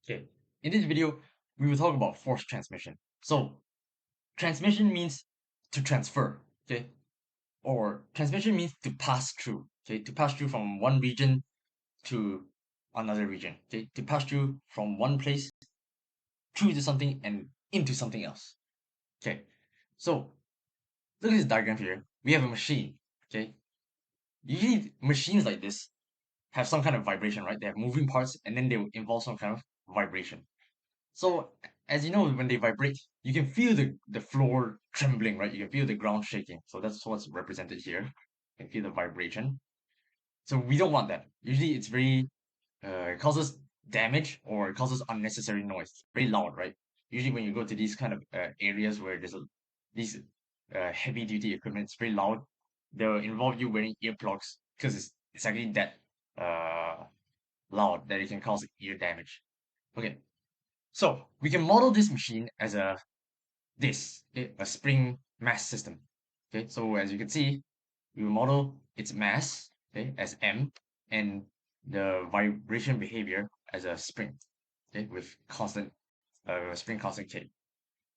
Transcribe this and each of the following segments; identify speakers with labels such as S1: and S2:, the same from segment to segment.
S1: Okay, in this video, we will talk about force transmission. So, transmission means to transfer, okay? Or transmission means to pass through, okay? To pass through from one region to another region, okay? To pass through from one place through to something and into something else, okay? So, look at this diagram here. We have a machine, okay? Usually, machines like this have some kind of vibration, right? They have moving parts and then they will involve some kind of vibration. So as you know, when they vibrate, you can feel the floor trembling, right? You can feel the ground shaking. So that's what's represented here. You can feel the vibration. So we don't want that. Usually it's very it causes damage or it causes unnecessary noise. Very loud, right? Usually when you go to these kind of areas where these heavy duty equipment, it's very loud. They'll involve you wearing earplugs because it's actually that uh loud that it can cause ear damage. Okay, so we can model this machine as a spring mass system. Okay, so as you can see, we will model its mass, okay, as m, and the vibration behavior as a spring, okay, with constant spring constant k.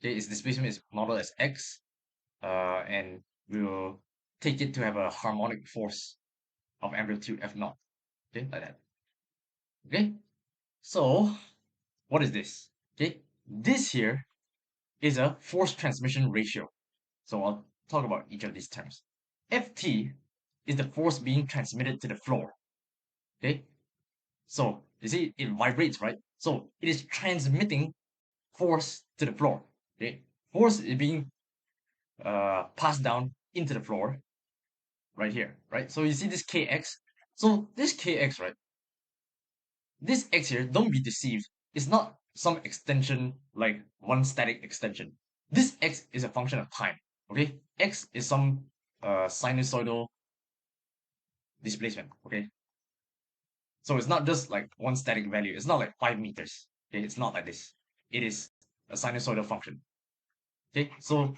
S1: Okay, its displacement is modeled as x, and we will take it to have a harmonic force of amplitude f naught. Okay, like that. Okay, so what is this? Okay, this here is a force transmission ratio. So I'll talk about each of these terms. Ft is the force being transmitted to the floor. Okay, so you see it vibrates, right? So it is transmitting force to the floor. Okay, force is being passed down into the floor right here, right? So you see this kx. So this kx, right? This x here, don't be deceived. It's not some extension like one static extension. This x is a function of time. Okay, x is some sinusoidal displacement. Okay, so it's not just like one static value. It's not like 5 meters. Okay, it's not like this. It is a sinusoidal function. Okay, so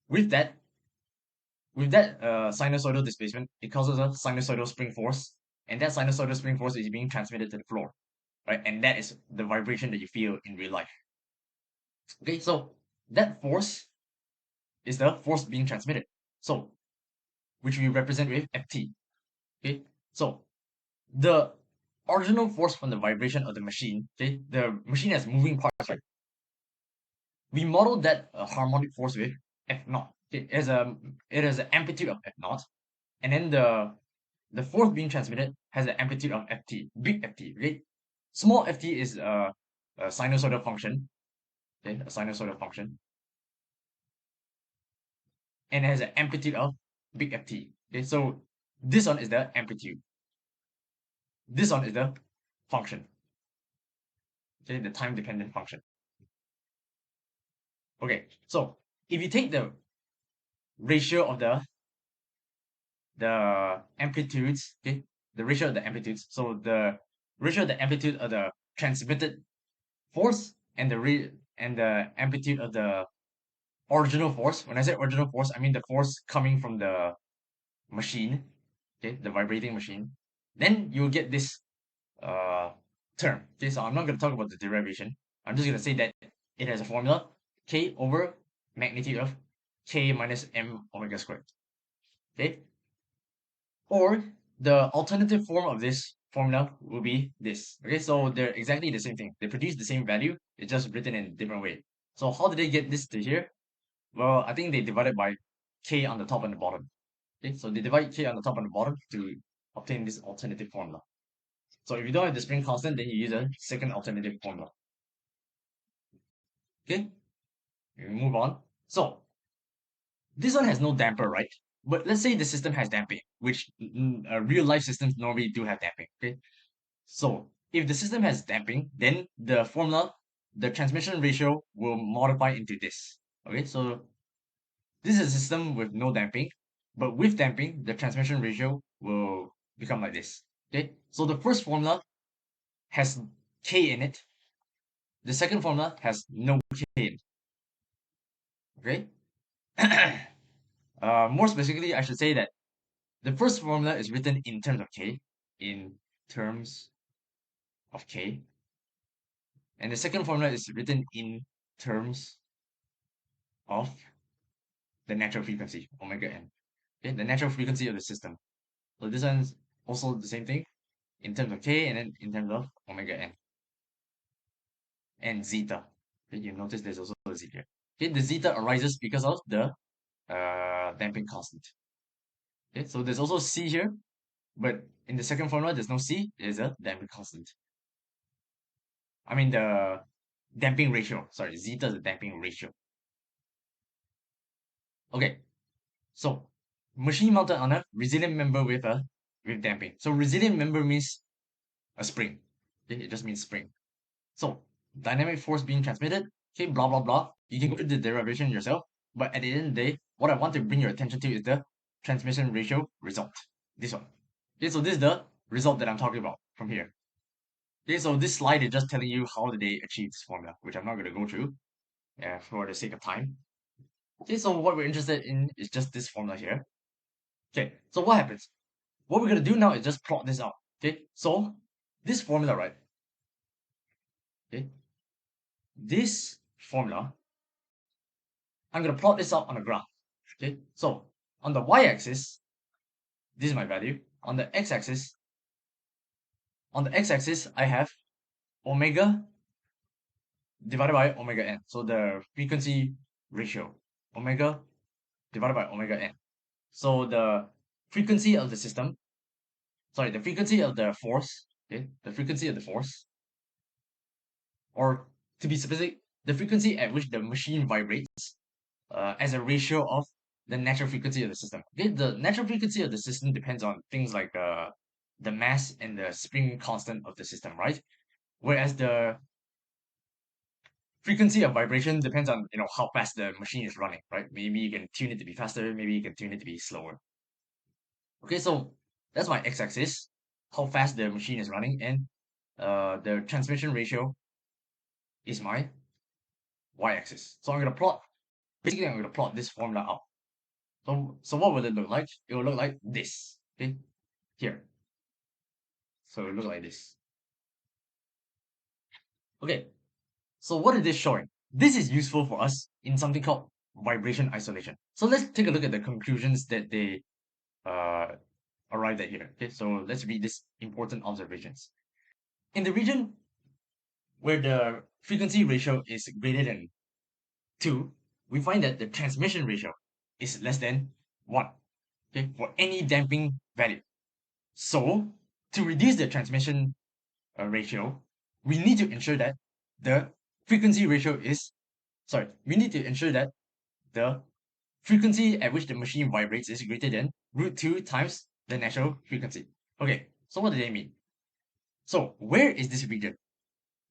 S1: with that, sinusoidal displacement, it causes a sinusoidal spring force, and that sinusoidal spring force is being transmitted to the floor, right? And that is the vibration that you feel in real life. Okay, so that force is the force being transmitted. So, which we represent with Ft. Okay, so the original force from the vibration of the machine, okay, the machine has moving parts, right? We modeled that harmonic force with F naught. Okay, it has an amplitude of F naught, and then the force being transmitted has an amplitude of Ft, big Ft, right? Small Ft is a sinusoidal function, okay, a sinusoidal function, and it has an amplitude of big Ft. Okay, so this one is the amplitude. This one is the function. Okay, the time dependent function. Okay, so if you take the ratio of the amplitudes, okay, the ratio of the amplitudes, so the ratio of the amplitude of the transmitted force and the amplitude of the original force. When I say original force, I mean the force coming from the machine, okay, the vibrating machine. Then you'll get this uh term. Okay, so I'm not going to talk about the derivation. I'm just going to say that it has a formula k over magnitude of k minus m omega squared. Okay, or the alternative form of this formula will be this. Okay, so they're exactly the same thing. They produce the same value. It's just written in a different way. So how did they get this to here? Well, I think they divided by k on the top and the bottom. Okay, so they divide k on the top and the bottom to obtain this alternative formula. So if you don't have the spring constant, then you use a second alternative formula. Okay, we move on. So this one has no damper, right? But let's say the system has damping, which real life systems normally do have damping. Okay, so if the system has damping, then the formula, the transmission ratio will modify into this. Okay, so this is a system with no damping, but with damping, the transmission ratio will become like this. Okay, so the first formula has k in it. The second formula has no k in it. Okay. More specifically, I should say that the first formula is written in terms of k, in terms of k, And the second formula is written in terms of the natural frequency, omega n. Okay, the natural frequency of the system. So this one's also the same thing in terms of k and then in terms of omega n and zeta. Okay, you notice there's also a z here. Okay, the zeta arises because of the damping constant. Okay, so there's also c here, but in the second formula there's no c, there's a damping constant. I mean the damping ratio. Sorry, zeta is the damping ratio. Okay, so machine mounted on a resilient member with damping. So resilient member means a spring. Okay, it just means spring. So dynamic force being transmitted, okay, blah blah blah. You can go to the derivation yourself, but at the end of the day, what I want to bring your attention to is the transmission ratio result. This one. Okay, so this is the result that I'm talking about from here. Okay, so this slide is just telling you how did they achieve this formula, which I'm not going to go through for the sake of time. Okay, so what we're interested in is just this formula here. Okay, so what happens? What we're going to do now is just plot this out. Okay, so this formula, right? Okay, this formula, I'm going to plot this out on a graph. Okay, so on the y-axis, this is my value. On the x-axis, I have omega divided by omega n. So the frequency ratio, omega divided by omega n. So the frequency of the system, sorry, the frequency of the force, okay, the frequency of the force, or to be specific, the frequency at which the machine vibrates as a ratio of the natural frequency of the system. Okay, the natural frequency of the system depends on things like the mass and the spring constant of the system, right? Whereas the frequency of vibration depends on how fast the machine is running, right? Maybe you can tune it to be faster, maybe you can tune it to be slower. Okay, so that's my x-axis, how fast the machine is running, and the transmission ratio is my y-axis. So I'm gonna plot this formula out. So what will it look like? It will look like this. Okay, here. So it looks like this. Okay, so what is this showing? This is useful for us in something called vibration isolation. So let's take a look at the conclusions that they uh, arrived at here. Okay, so let's read these important observations. In the region where the frequency ratio is greater than 2, we find that the transmission ratio is less than 1, okay, for any damping value. So to reduce the transmission ratio, we need to ensure that the frequency ratio is, sorry, we need to ensure that the frequency at which the machine vibrates is greater than root 2 times the natural frequency. Okay, so what do they mean? So where is this region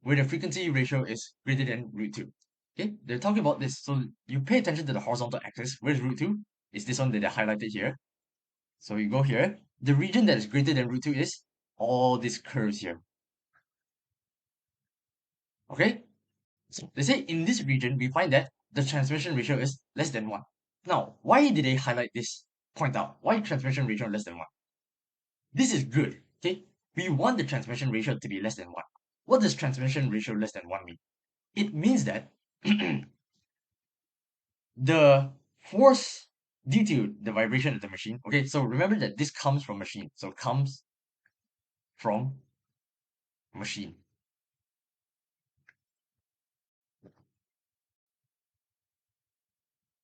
S1: where the frequency ratio is greater than root 2? Okay, they're talking about this. So you pay attention to the horizontal axis. Where's root 2? It's this one that I highlighted here. So you go here. The region that is greater than root 2 is all these curves here. Okay? So they say in this region, we find that the transmission ratio is less than 1. Now, why did they highlight this point out? Why transmission ratio less than 1? This is good, okay? We want the transmission ratio to be less than 1. What does transmission ratio less than 1 mean? It means that the force due to the vibration of the machine, okay, so remember that this comes from machine. So comes from machine.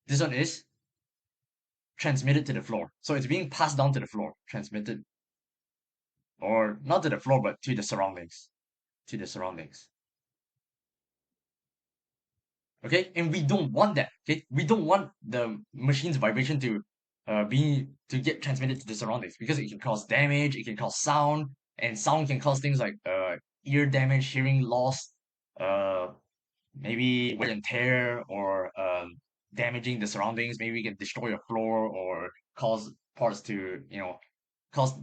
S1: This one is transmitted to the floor. So it's being passed down to the floor, transmitted, or not to the floor, but to the surroundings. To the surroundings. Okay, and we don't want that. Okay, we don't want the machine's vibration to get transmitted to the surroundings because it can cause damage, it can cause sound, and sound can cause things like ear damage, hearing loss, uh maybe wear and tear, or damaging the surroundings. Maybe we can destroy a floor or cause parts to cause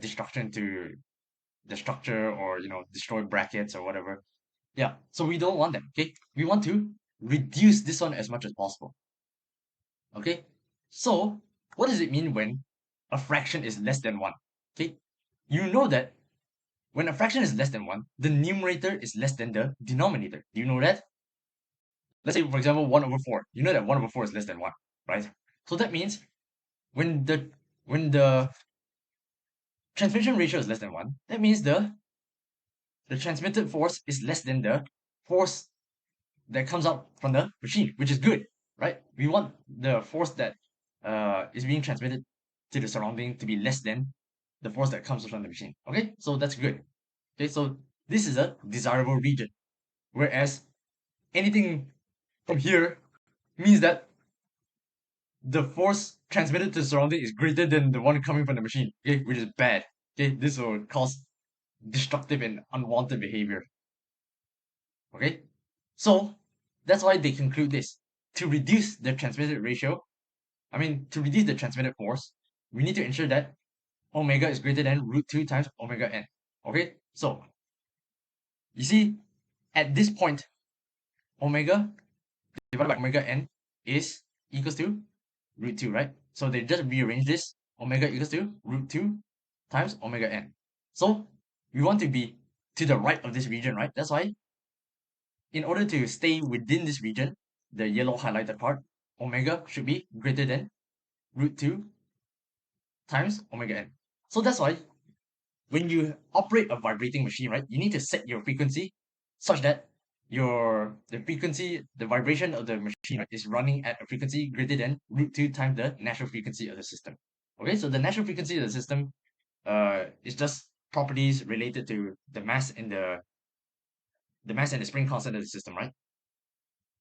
S1: destruction to the structure, or destroy brackets or whatever. Yeah, so we don't want that. Okay, we want to reduce this one as much as possible. Okay, so what does it mean when a fraction is less than 1? Okay, you know that when a fraction is less than 1, the numerator is less than the denominator. Do you know that? Let's say, for example, 1 over 4. You know that 1 over 4 is less than 1, right? So that means when the transmission ratio is less than 1, that means the transmitted force is less than the force that comes out from the machine, which is good, right? We want the force that is being transmitted to the surrounding to be less than the force that comes from the machine. Okay, so that's good. Okay, so this is a desirable region, whereas anything from here means that the force transmitted to the surrounding is greater than the one coming from the machine. Okay, which is bad. Okay, this will cause destructive and unwanted behavior. Okay, so that's why they conclude this. To reduce the transmitted ratio, to reduce the transmitted force, we need to ensure that omega is greater than root 2 times omega n. Okay, so you see, at this point, omega divided by omega n is equals to root 2, right? So they just rearrange this. Omega equals to root 2 times omega n. So we want to be to the right of this region, right? That's why in order to stay within this region, the yellow highlighted part, omega should be greater than root 2 times omega n. So that's why when you operate a vibrating machine, right, you need to set your frequency such that the vibration of the machine, right, is running at a frequency greater than root 2 times the natural frequency of the system. Okay, so the natural frequency of the system is just properties related to the mass and the spring constant of the system, right?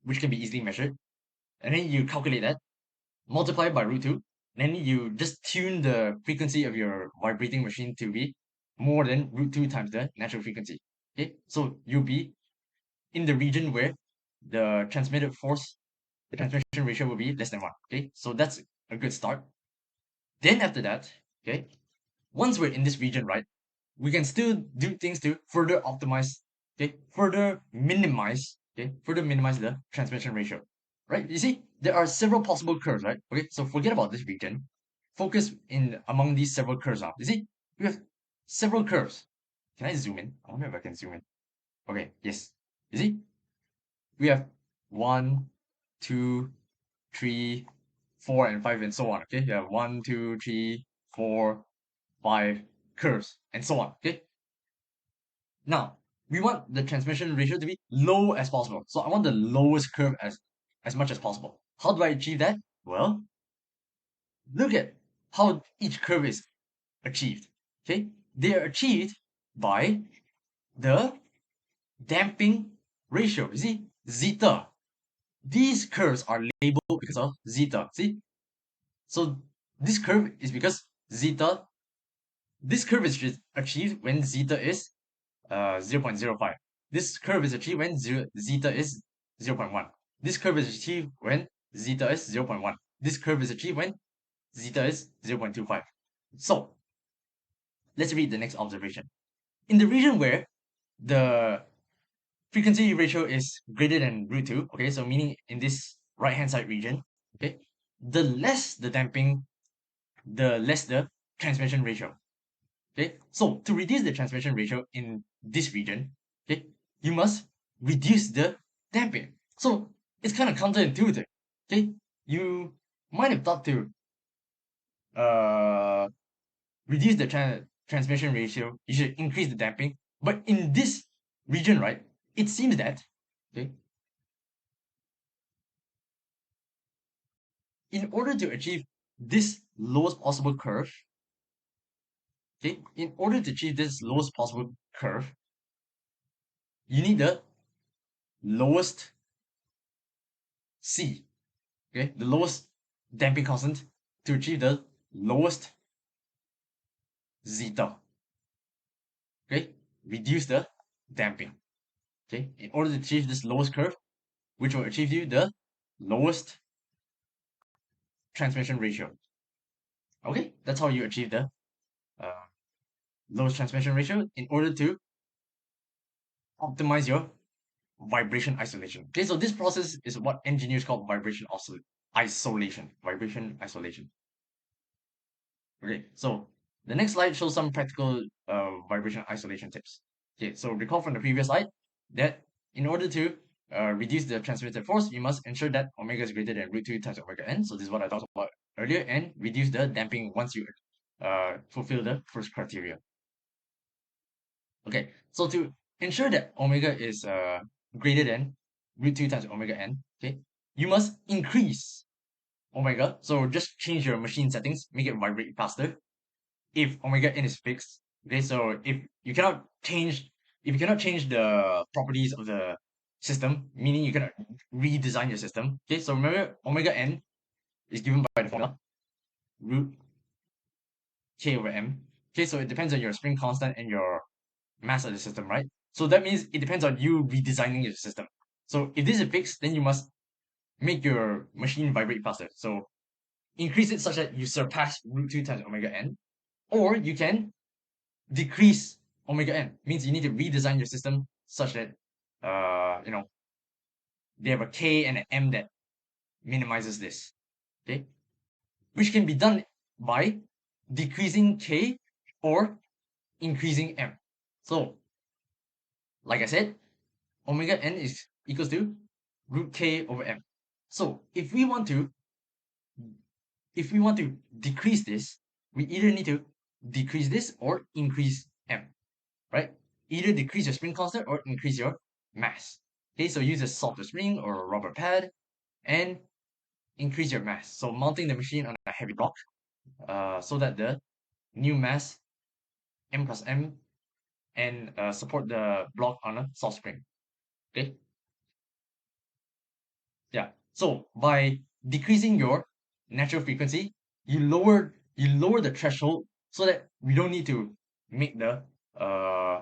S1: Which can be easily measured. And then you calculate that, multiply it by root 2, and then you just tune the frequency of your vibrating machine to be more than root 2 times the natural frequency. Okay, so you'll be in the region where the transmitted force, the transmission ratio will be less than 1. Okay, so that's a good start. Then after that, okay, once we're in this region, right, we can still do things to further optimize, okay, further minimize the transmission ratio, right? You see, there are several possible curves, right? Okay, so forget about this region. Focus in among these several curves now. You see, we have several curves. Can I zoom in? I wonder if I can zoom in. Okay, yes. You see, we have 1, 2, 3, 4, and 5, and so on. Okay, you have 1, 2, 3, 4, 5 curves, and so on. Okay, now we want the transmission ratio to be low as possible. So I want the lowest curve as much as possible. How do I achieve that? Well, look at how each curve is achieved. Okay, they are achieved by the damping ratio. You see, zeta. These curves are labeled because of zeta. See, so this curve is because zeta. This curve is achieved when zeta is 0.05. This curve is achieved when zeta is 0.1. This curve is achieved when zeta is 0.1. This curve is achieved when zeta is 0.25. So let's read the next observation. In the region where the frequency ratio is greater than root 2, okay, so meaning in this right hand side region, okay, the less the damping, the less the transmission ratio. Okay, so to reduce the transmission ratio in this region, okay, you must reduce the damping. So it's kind of counterintuitive. Okay, you might have thought to uh reduce the transmission ratio, you should increase the damping. But in this region, right, it seems that, okay, in order to achieve this lowest possible curve, okay, in order to achieve this lowest possible curve, you need the lowest C, okay, the lowest damping constant to achieve the lowest zeta. Okay, reduce the damping. Okay, in order to achieve this lowest curve, which will achieve you the lowest transmission ratio. Okay, that's how you achieve the uh, lowest transmission ratio in order to optimize your vibration isolation. Okay, so this process is what engineers call isolation. Vibration isolation. Okay, so The next slide shows some practical vibration isolation tips. Okay, so recall from the previous slide that in order to reduce the transmitted force, you must ensure that omega is greater than root 2 times omega n. So this is what I talked about earlier, and reduce the damping once you fulfill the first criteria. Okay, so to ensure that omega is greater than root 2 times omega n, okay, you must increase omega. So just change your machine settings, make it vibrate faster. If omega n is fixed, okay, so if you cannot change the properties of the system, meaning you cannot redesign your system. Okay, so remember omega n is given by the formula root k over m. Okay, so it depends on your spring constant and your mass of the system, right? So that means it depends on you redesigning your system. So if this is fixed, then you must make your machine vibrate faster. So increase it such that you surpass root 2 times omega n, or you can decrease omega n. Means you need to redesign your system such that they have a k and an m that minimizes this. Okay, which can be done by decreasing k or increasing m. So, like I said, omega n is equals to root k over m. So if we want to decrease this, we either need to decrease this or increase m, right? Either decrease your spring constant or increase your mass. Okay, so use a softer spring or a rubber pad and increase your mass. So mounting the machine on a heavy block so that the new mass m plus m and support the block on a soft spring. Okay, yeah. So by decreasing your natural frequency, you lower the threshold so that we don't need to make the uh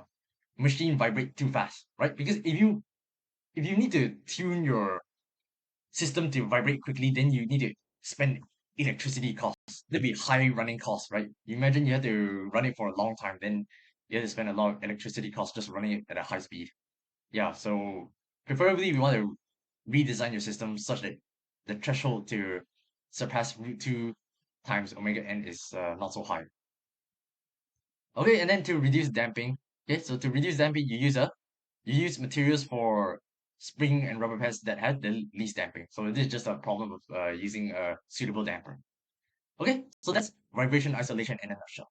S1: machine vibrate too fast, right? Because if you need to tune your system to vibrate quickly, then you need to spend electricity costs. There'll be high running costs, right? You imagine you have to run it for a long time, then you have to spend a lot of electricity costs just running it at a high speed. Yeah, so preferably we want to redesign your system such that the threshold to surpass root 2 times omega n is not so high. Okay, and then to reduce damping, okay, so to reduce damping, you use materials for spring and rubber pads that have the least damping. So this is just a problem of using a suitable damper. Okay, so that's vibration isolation in a nutshell.